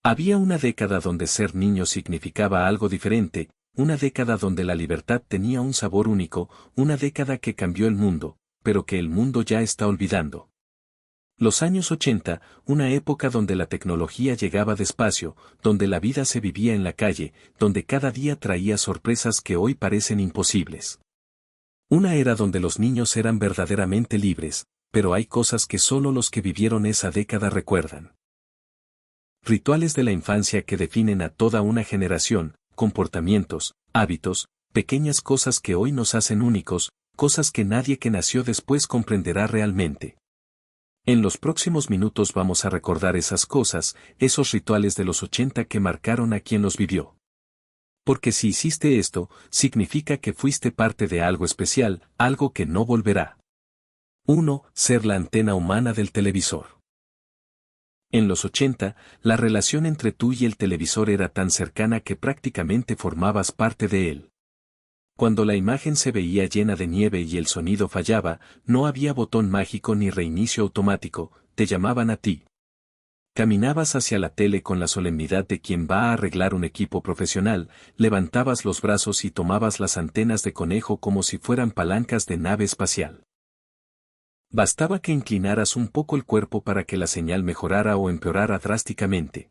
Había una década donde ser niño significaba algo diferente, una década donde la libertad tenía un sabor único, una década que cambió el mundo, pero que el mundo ya está olvidando. Los años 80, una época donde la tecnología llegaba despacio, donde la vida se vivía en la calle, donde cada día traía sorpresas que hoy parecen imposibles. Una era donde los niños eran verdaderamente libres, pero hay cosas que solo los que vivieron esa década recuerdan. Rituales de la infancia que definen a toda una generación, comportamientos, hábitos, pequeñas cosas que hoy nos hacen únicos, cosas que nadie que nació después comprenderá realmente. En los próximos minutos vamos a recordar esas cosas, esos rituales de los 80 que marcaron a quien los vivió. Porque si hiciste esto, significa que fuiste parte de algo especial, algo que no volverá. 1. Ser la antena humana del televisor. En los 80, la relación entre tú y el televisor era tan cercana que prácticamente formabas parte de él. Cuando la imagen se veía llena de nieve y el sonido fallaba, no había botón mágico ni reinicio automático, te llamaban a ti. Caminabas hacia la tele con la solemnidad de quien va a arreglar un equipo profesional, levantabas los brazos y tomabas las antenas de conejo como si fueran palancas de nave espacial. Bastaba que inclinaras un poco el cuerpo para que la señal mejorara o empeorara drásticamente.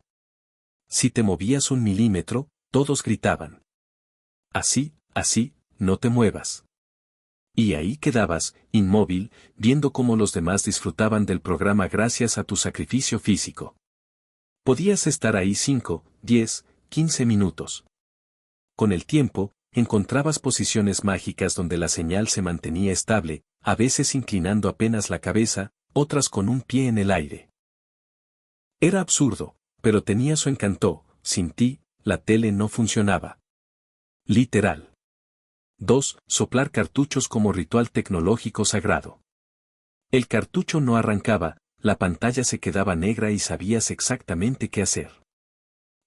Si te movías 1 milímetro, todos gritaban. Así, no te muevas. Y ahí quedabas, inmóvil, viendo cómo los demás disfrutaban del programa gracias a tu sacrificio físico. Podías estar ahí 5, 10, 15 minutos. Con el tiempo, encontrabas posiciones mágicas donde la señal se mantenía estable, a veces inclinando apenas la cabeza, otras con un pie en el aire. Era absurdo, pero tenía su encanto, sin ti, la tele no funcionaba. Literal. 2. Soplar cartuchos como ritual tecnológico sagrado. El cartucho no arrancaba, la pantalla se quedaba negra y sabías exactamente qué hacer.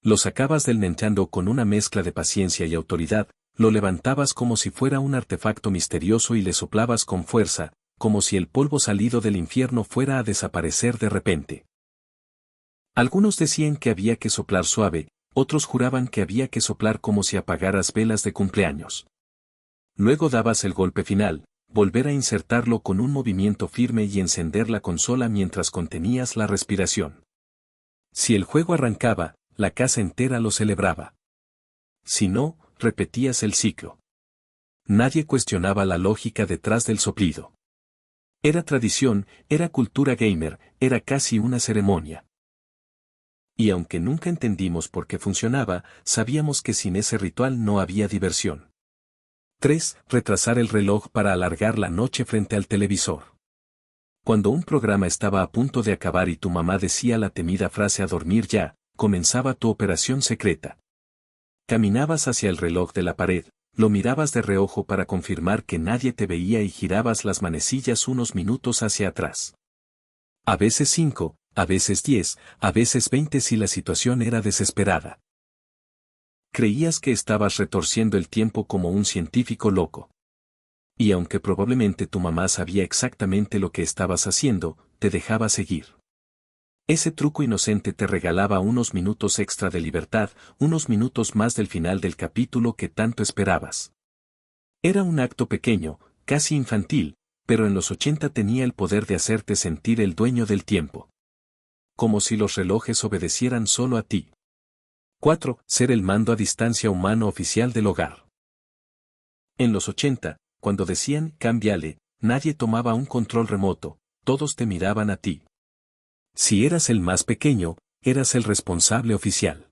Lo sacabas del Nintendo con una mezcla de paciencia y autoridad, lo levantabas como si fuera un artefacto misterioso y le soplabas con fuerza, como si el polvo salido del infierno fuera a desaparecer de repente. Algunos decían que había que soplar suave, otros juraban que había que soplar como si apagaras velas de cumpleaños. Luego dabas el golpe final, volver a insertarlo con un movimiento firme y encender la consola mientras contenías la respiración. Si el juego arrancaba, la casa entera lo celebraba. Si no, repetías el ciclo. Nadie cuestionaba la lógica detrás del soplido. Era tradición, era cultura gamer, era casi una ceremonia. Y aunque nunca entendimos por qué funcionaba, sabíamos que sin ese ritual no había diversión. 3. Retrasar el reloj para alargar la noche frente al televisor. Cuando un programa estaba a punto de acabar y tu mamá decía la temida frase "a dormir ya", comenzaba tu operación secreta. Caminabas hacia el reloj de la pared, lo mirabas de reojo para confirmar que nadie te veía y girabas las manecillas unos minutos hacia atrás. A veces 5, a veces 10, a veces 20 si la situación era desesperada. Creías que estabas retorciendo el tiempo como un científico loco. Y aunque probablemente tu mamá sabía exactamente lo que estabas haciendo, te dejaba seguir. Ese truco inocente te regalaba unos minutos extra de libertad, unos minutos más del final del capítulo que tanto esperabas. Era un acto pequeño, casi infantil, pero en los 80 tenía el poder de hacerte sentir el dueño del tiempo. Como si los relojes obedecieran solo a ti. 4. Ser el mando a distancia humano oficial del hogar. En los 80, cuando decían "cámbiale", nadie tomaba un control remoto, todos te miraban a ti. Si eras el más pequeño, eras el responsable oficial.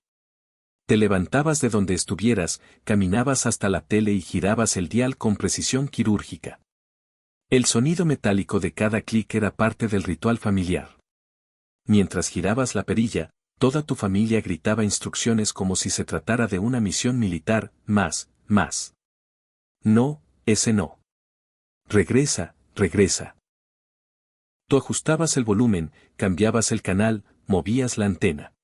Te levantabas de donde estuvieras, caminabas hasta la tele y girabas el dial con precisión quirúrgica. El sonido metálico de cada clic era parte del ritual familiar. Mientras girabas la perilla, toda tu familia gritaba instrucciones como si se tratara de una misión militar: más. No, ese no. Regresa. Tú ajustabas el volumen, cambiabas el canal, movías la antena.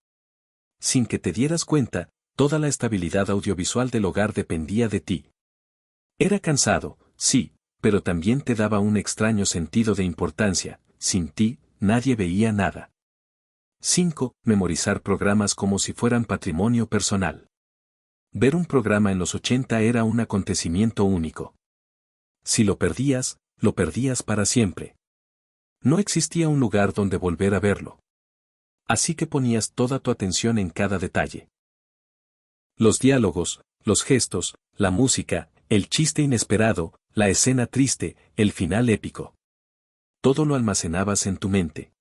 Sin que te dieras cuenta, toda la estabilidad audiovisual del hogar dependía de ti. Era cansado, sí, pero también te daba un extraño sentido de importancia. Sin ti, nadie veía nada. 5. Memorizar programas como si fueran patrimonio personal. Ver un programa en los 80 era un acontecimiento único. Si lo perdías para siempre. No existía un lugar donde volver a verlo. Así que ponías toda tu atención en cada detalle. Los diálogos, los gestos, la música, el chiste inesperado, la escena triste, el final épico. Todo lo almacenabas en tu mente.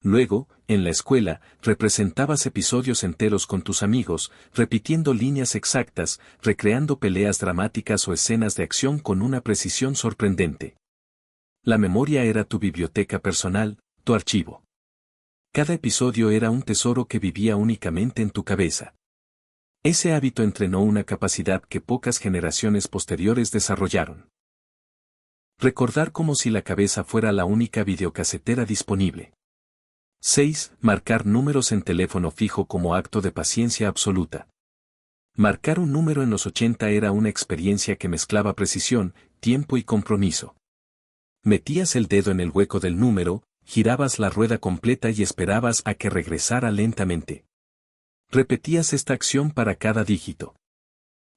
Luego, en la escuela, representabas episodios enteros con tus amigos, repitiendo líneas exactas, recreando peleas dramáticas o escenas de acción con una precisión sorprendente. La memoria era tu biblioteca personal, tu archivo. Cada episodio era un tesoro que vivía únicamente en tu cabeza. Ese hábito entrenó una capacidad que pocas generaciones posteriores desarrollaron. Recordar como si la cabeza fuera la única videocasetera disponible. 6. Marcar números en teléfono fijo como acto de paciencia absoluta. Marcar un número en los 80 era una experiencia que mezclaba precisión, tiempo y compromiso. Metías el dedo en el hueco del número, girabas la rueda completa y esperabas a que regresara lentamente. Repetías esta acción para cada dígito.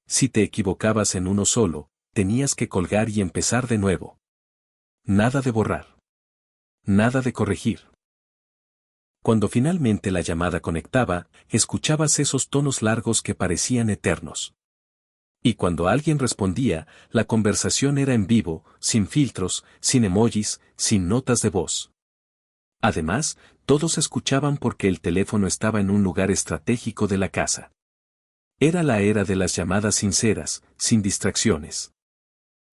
Si te equivocabas en uno solo, tenías que colgar y empezar de nuevo. Nada de borrar. Nada de corregir. Cuando finalmente la llamada conectaba, escuchabas esos tonos largos que parecían eternos. Y cuando alguien respondía, la conversación era en vivo, sin filtros, sin emojis, sin notas de voz. Además, todos escuchaban porque el teléfono estaba en un lugar estratégico de la casa. Era la era de las llamadas sinceras, sin distracciones.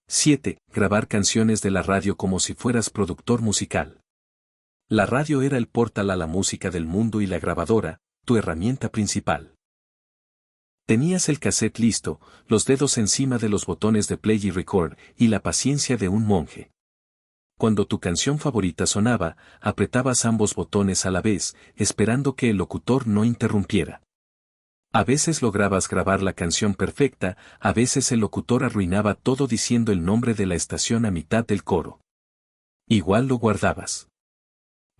7. Grabar canciones de la radio como si fueras productor musical. La radio era el portal a la música del mundo y la grabadora, tu herramienta principal. Tenías el cassette listo, los dedos encima de los botones de play y record, y la paciencia de un monje. Cuando tu canción favorita sonaba, apretabas ambos botones a la vez, esperando que el locutor no interrumpiera. A veces lograbas grabar la canción perfecta, a veces el locutor arruinaba todo diciendo el nombre de la estación a mitad del coro. Igual lo guardabas.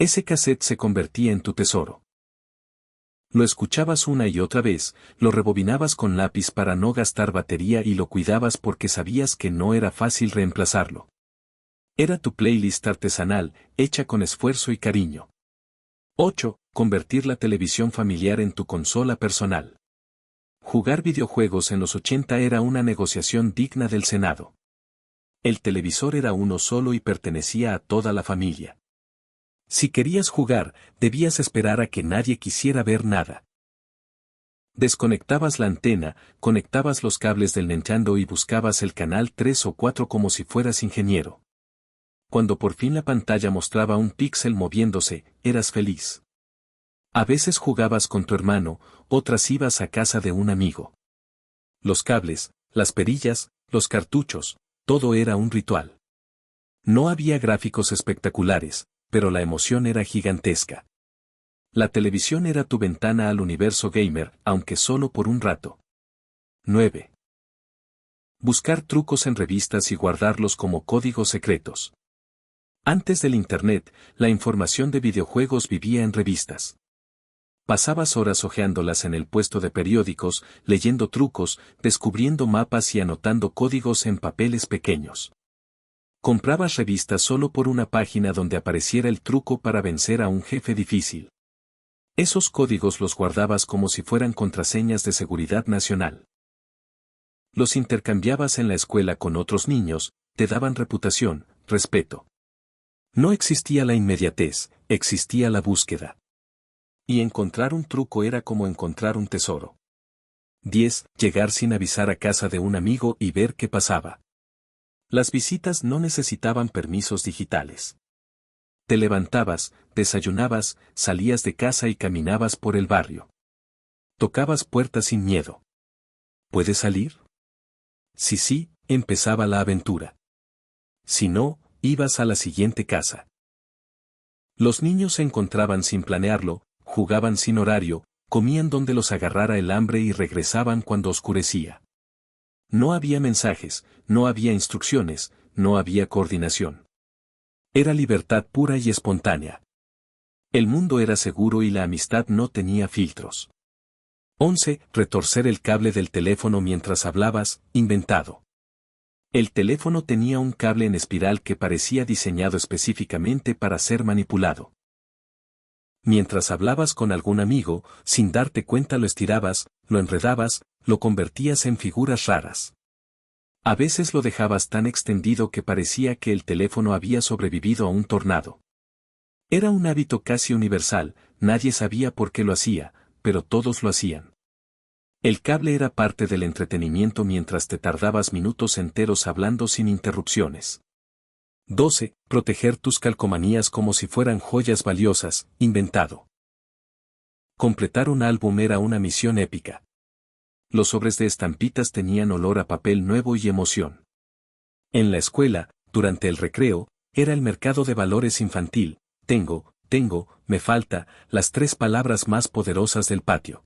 Ese cassette se convertía en tu tesoro. Lo escuchabas una y otra vez, lo rebobinabas con lápiz para no gastar batería y lo cuidabas porque sabías que no era fácil reemplazarlo. Era tu playlist artesanal, hecha con esfuerzo y cariño. 8. Convertir la televisión familiar en tu consola personal. Jugar videojuegos en los 80 era una negociación digna del Senado. El televisor era uno solo y pertenecía a toda la familia. Si querías jugar, debías esperar a que nadie quisiera ver nada. Desconectabas la antena, conectabas los cables del Nintendo y buscabas el canal 3 o 4 como si fueras ingeniero. Cuando por fin la pantalla mostraba un píxel moviéndose, eras feliz. A veces jugabas con tu hermano, otras ibas a casa de un amigo. Los cables, las perillas, los cartuchos, todo era un ritual. No había gráficos espectaculares, pero la emoción era gigantesca. La televisión era tu ventana al universo gamer, aunque solo por un rato. 9. Buscar trucos en revistas y guardarlos como códigos secretos. Antes del Internet, la información de videojuegos vivía en revistas. Pasabas horas hojeándolas en el puesto de periódicos, leyendo trucos, descubriendo mapas y anotando códigos en papeles pequeños. Comprabas revistas solo por una página donde apareciera el truco para vencer a un jefe difícil. Esos códigos los guardabas como si fueran contraseñas de seguridad nacional. Los intercambiabas en la escuela con otros niños, te daban reputación, respeto. No existía la inmediatez, existía la búsqueda. Y encontrar un truco era como encontrar un tesoro. 10. Llegar sin avisar a casa de un amigo y ver qué pasaba. Las visitas no necesitaban permisos digitales. Te levantabas, desayunabas, salías de casa y caminabas por el barrio. Tocabas puertas sin miedo. ¿Puedes salir? Si sí, empezaba la aventura. Si no, ibas a la siguiente casa. Los niños se encontraban sin planearlo, jugaban sin horario, comían donde los agarrara el hambre y regresaban cuando oscurecía. No había mensajes, no había instrucciones, no había coordinación. Era libertad pura y espontánea. El mundo era seguro y la amistad no tenía filtros. 11. Retorcer el cable del teléfono mientras hablabas, inventado. El teléfono tenía un cable en espiral que parecía diseñado específicamente para ser manipulado. Mientras hablabas con algún amigo, sin darte cuenta lo estirabas, lo enredabas, lo convertías en figuras raras. A veces lo dejabas tan extendido que parecía que el teléfono había sobrevivido a un tornado. Era un hábito casi universal, nadie sabía por qué lo hacía, pero todos lo hacían. El cable era parte del entretenimiento mientras te tardabas minutos enteros hablando sin interrupciones. 12. Proteger tus calcomanías como si fueran joyas valiosas, inventado. Completar un álbum era una misión épica. Los sobres de estampitas tenían olor a papel nuevo y emoción. En la escuela, durante el recreo, era el mercado de valores infantil. Tengo, me falta, las 3 palabras más poderosas del patio.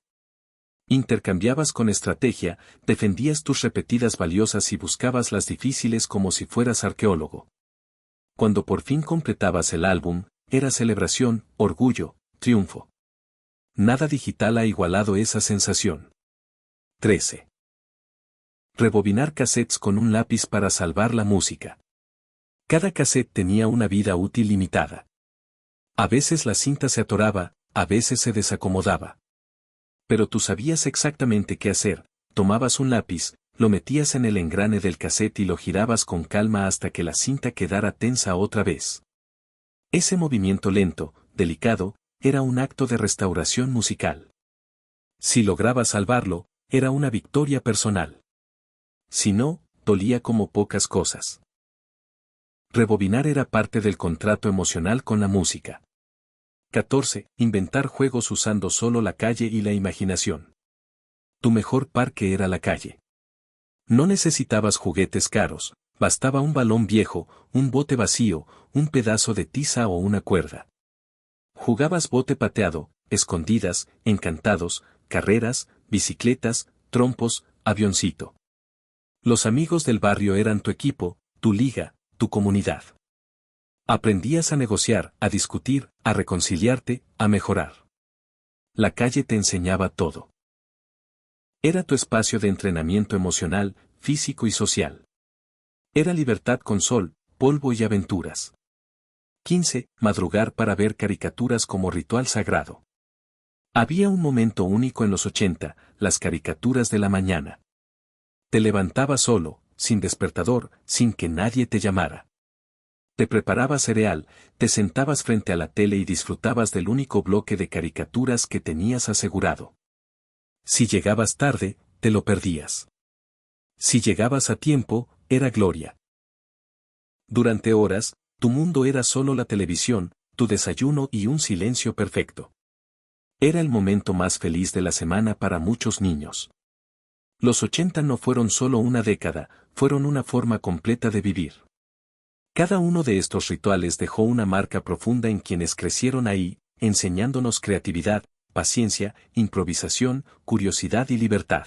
Intercambiabas con estrategia, defendías tus repetidas valiosas y buscabas las difíciles como si fueras arqueólogo. Cuando por fin completabas el álbum, era celebración, orgullo, triunfo. Nada digital ha igualado esa sensación. 13. Rebobinar cassettes con un lápiz para salvar la música. Cada cassette tenía una vida útil limitada. A veces la cinta se atoraba, a veces se desacomodaba. Pero tú sabías exactamente qué hacer, tomabas un lápiz, lo metías en el engrane del cassette y lo girabas con calma hasta que la cinta quedara tensa otra vez. Ese movimiento lento, delicado, era un acto de restauración musical. Si lograbas salvarlo, era una victoria personal. Si no, dolía como pocas cosas. Rebobinar era parte del contrato emocional con la música. 14. Inventar juegos usando solo la calle y la imaginación. Tu mejor parque era la calle. No necesitabas juguetes caros, bastaba un balón viejo, un bote vacío, un pedazo de tiza o una cuerda. Jugabas bote pateado, escondidas, encantados, carreras, bicicletas, trompos, avioncito. Los amigos del barrio eran tu equipo, tu liga, tu comunidad. Aprendías a negociar, a discutir, a reconciliarte, a mejorar. La calle te enseñaba todo. Era tu espacio de entrenamiento emocional, físico y social. Era libertad con sol, polvo y aventuras. 15. Madrugar para ver caricaturas como ritual sagrado. Había un momento único en los 80, las caricaturas de la mañana. Te levantabas solo, sin despertador, sin que nadie te llamara. Te preparabas cereal, te sentabas frente a la tele y disfrutabas del único bloque de caricaturas que tenías asegurado. Si llegabas tarde, te lo perdías. Si llegabas a tiempo, era gloria. Durante horas, tu mundo era solo la televisión, tu desayuno y un silencio perfecto. Era el momento más feliz de la semana para muchos niños. Los 80 no fueron solo una década, fueron una forma completa de vivir. Cada uno de estos rituales dejó una marca profunda en quienes crecieron ahí, enseñándonos creatividad, paciencia, improvisación, curiosidad y libertad.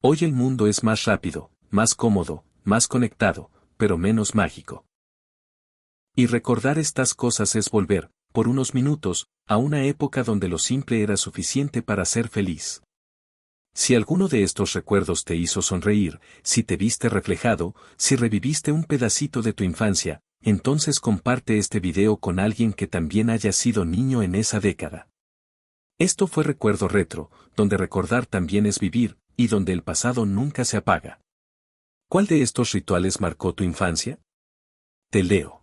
Hoy el mundo es más rápido, más cómodo, más conectado, pero menos mágico. Y recordar estas cosas es volver, por unos minutos, a una época donde lo simple era suficiente para ser feliz. Si alguno de estos recuerdos te hizo sonreír, si te viste reflejado, si reviviste un pedacito de tu infancia, entonces comparte este video con alguien que también haya sido niño en esa década. Esto fue Recuerdo Retro, donde recordar también es vivir, y donde el pasado nunca se apaga. ¿Cuál de estos rituales marcó tu infancia? Te leo.